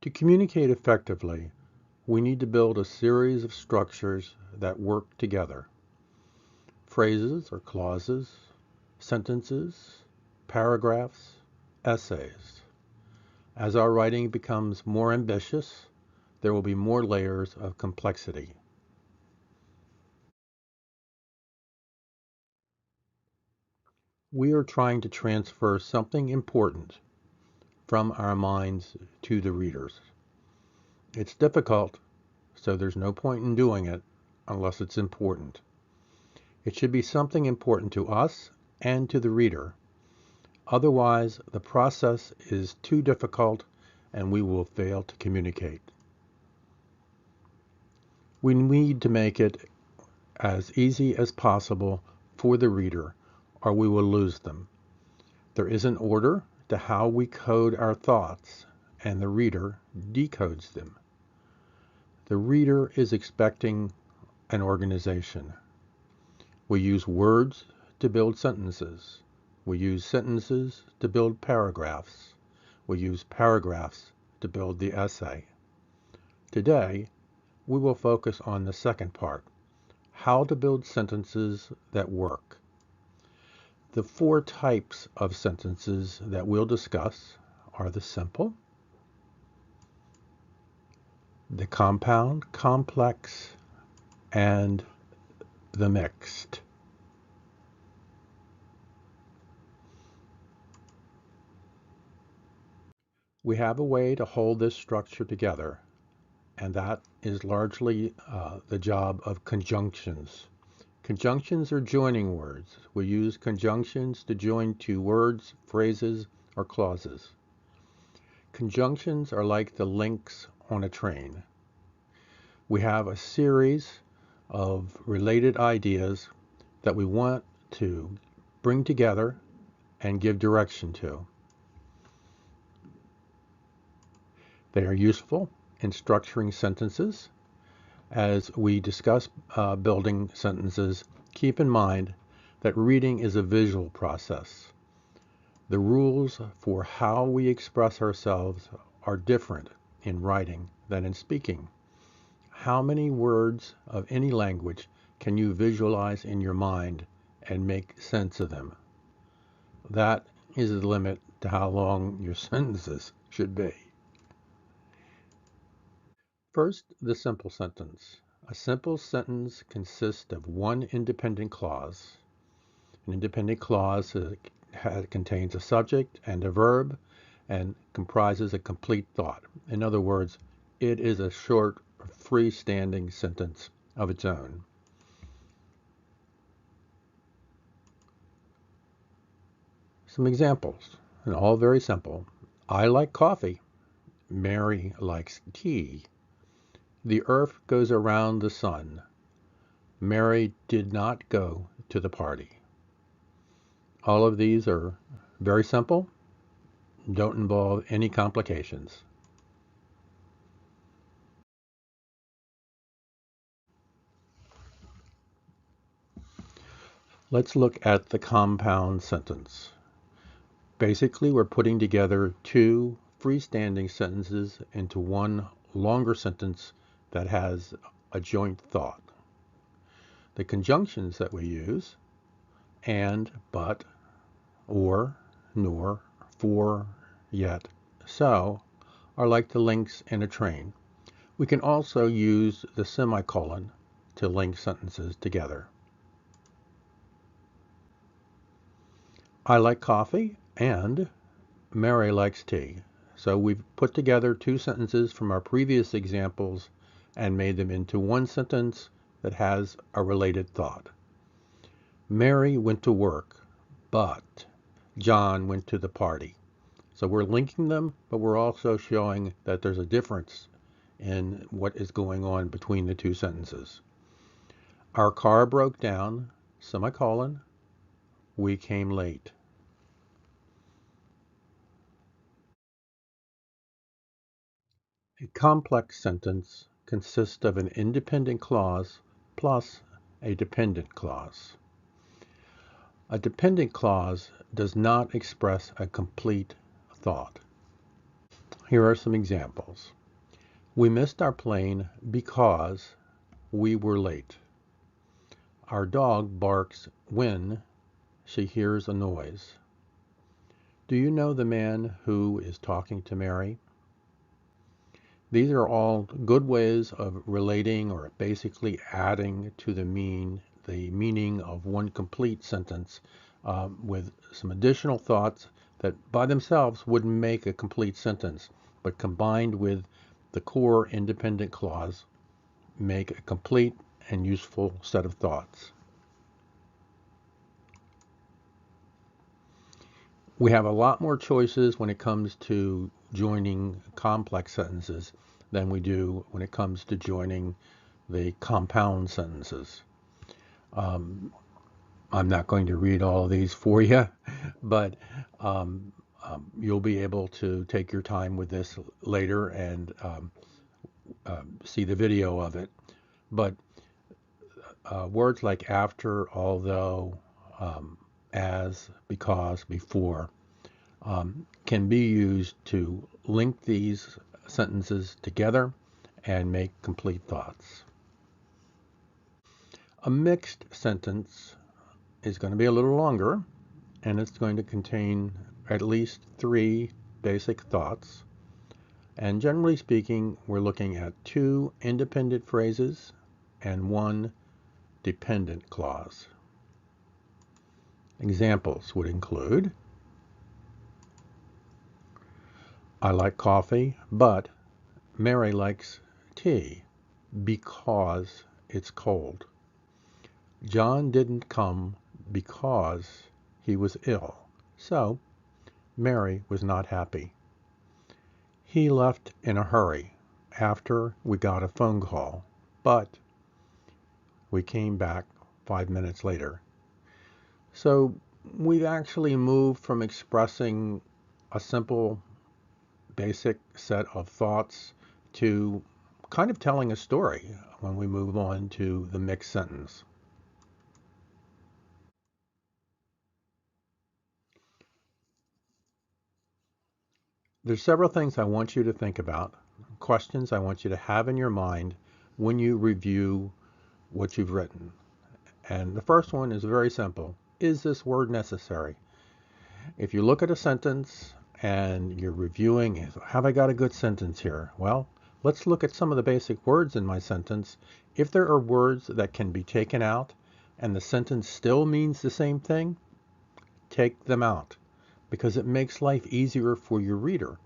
To communicate effectively, we need to build a series of structures that work together. Phrases or clauses, sentences, paragraphs, essays. As our writing becomes more ambitious, there will be more layers of complexity. We are trying to transfer something important from our minds to the readers. It's difficult, so there's no point in doing it unless it's important. It should be something important to us and to the reader. Otherwise, the process is too difficult and we will fail to communicate. We need to make it as easy as possible for the reader, or we will lose them. There is an order to how we code our thoughts, and the reader decodes them. The reader is expecting an organization. We use words to build sentences. We use sentences to build paragraphs. We use paragraphs to build the essay. Today, we will focus on the second part, how to build sentences that work. The 4 types of sentences that we'll discuss are the simple, the compound, complex, and the mixed. We have a way to hold this structure together, and that is largely the job of conjunctions. Conjunctions are joining words. We use conjunctions to join 2 words, phrases, or clauses. Conjunctions are like the links on a train. We have a series of related ideas that we want to bring together and give direction to. They are useful in structuring sentences. As we discuss building sentences, keep in mind that reading is a visual process. The rules for how we express ourselves are different in writing than in speaking. How many words of any language can you visualize in your mind and make sense of them? That is the limit to how long your sentences should be. First, the simple sentence. A simple sentence consists of one independent clause. An independent clause contains a subject and a verb and comprises a complete thought. In other words, it is a short, freestanding sentence of its own. Some examples, and all very simple. I like coffee. Mary likes tea. The earth goes around the sun. Mary did not go to the party. All of these are very simple, don't involve any complications. Let's look at the compound sentence. Basically, we're putting together 2 freestanding sentences into one longer sentence that has a joint thought. The conjunctions that we use, and, but, or, nor, for, yet, so, are like the links in a train. We can also use the semicolon to link sentences together. I like coffee and Mary likes tea. So we've put together 2 sentences from our previous examples and made them into one sentence that has a related thought. Mary went to work, but John went to the party. So we're linking them, but we're also showing that there's a difference in what is going on between the 2 sentences. Our car broke down, semicolon, we came late. A complex sentence consists of an independent clause plus a dependent clause. A dependent clause does not express a complete thought. Here are some examples. We missed our plane because we were late. Our dog barks when she hears a noise. Do you know the man who is talking to Mary? These are all good ways of relating or basically adding to the meaning of one complete sentence with some additional thoughts that by themselves wouldn't make a complete sentence, but combined with the core independent clause make a complete and useful set of thoughts. We have a lot more choices when it comes to joining complex sentences than we do when it comes to joining the compound sentences. I'm not going to read all of these for you, but you'll be able to take your time with this later and see the video of it. But words like after, although, as, because, before can be used to link these sentences together and make complete thoughts. A mixed sentence is going to be a little longer, and it's going to contain at least 3 basic thoughts. And generally speaking, we're looking at 2 independent phrases and 1 dependent clause. Examples would include, I like coffee, but Mary likes tea because it's cold. John didn't come because he was ill, so Mary was not happy. He left in a hurry after we got a phone call, but we came back 5 minutes later. So we've actually moved from expressing a simple, basic set of thoughts to kind of telling a story when we move on to the mixed sentence. There's several things I want you to think about, questions I want you to have in your mind when you review what you've written. And the first one is very simple. Is this word necessary? If you look at a sentence and you're reviewing, have I got a good sentence here? Well, let's look at some of the basic words in my sentence. If there are words that can be taken out and the sentence still means the same thing, take them out because it makes life easier for your reader.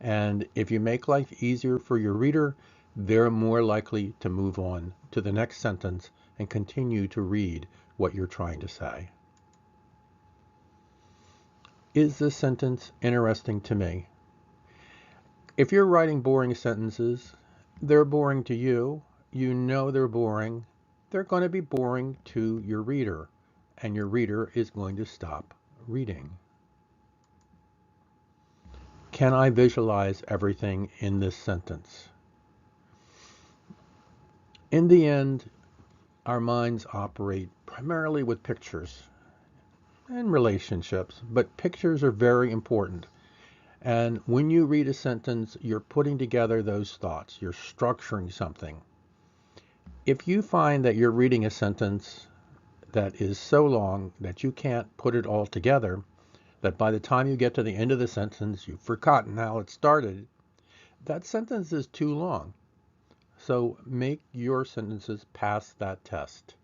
And if you make life easier for your reader, they're more likely to move on to the next sentence and continue to read what you're trying to say. Is this sentence interesting to me? If you're writing boring sentences, they're boring to you. You know they're boring. They're going to be boring to your reader, and your reader is going to stop reading. Can I visualize everything in this sentence? In the end, our minds operate primarily with pictures and relationships, but pictures are very important. And when you read a sentence, you're putting together those thoughts. You're structuring something. If you find that you're reading a sentence that is so long that you can't put it all together, that by the time you get to the end of the sentence, you've forgotten how it started, that sentence is too long. So make your sentences pass that test.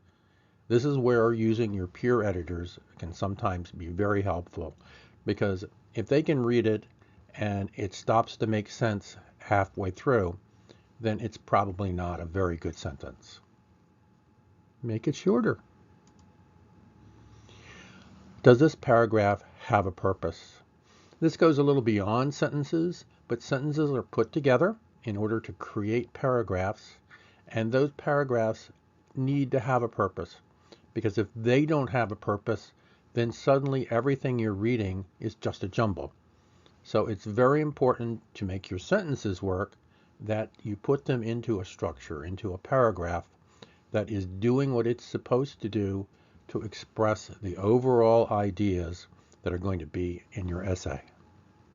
This is where using your peer editors can sometimes be very helpful, because if they can read it and it stops to make sense halfway through, then it's probably not a very good sentence. Make it shorter. Does this paragraph have a purpose? This goes a little beyond sentences, but sentences are put together in order to create paragraphs, and those paragraphs need to have a purpose, because if they don't have a purpose, then suddenly everything you're reading is just a jumble. So it's very important to make your sentences work, that you put them into a structure, into a paragraph that is doing what it's supposed to do to express the overall ideas that are going to be in your essay.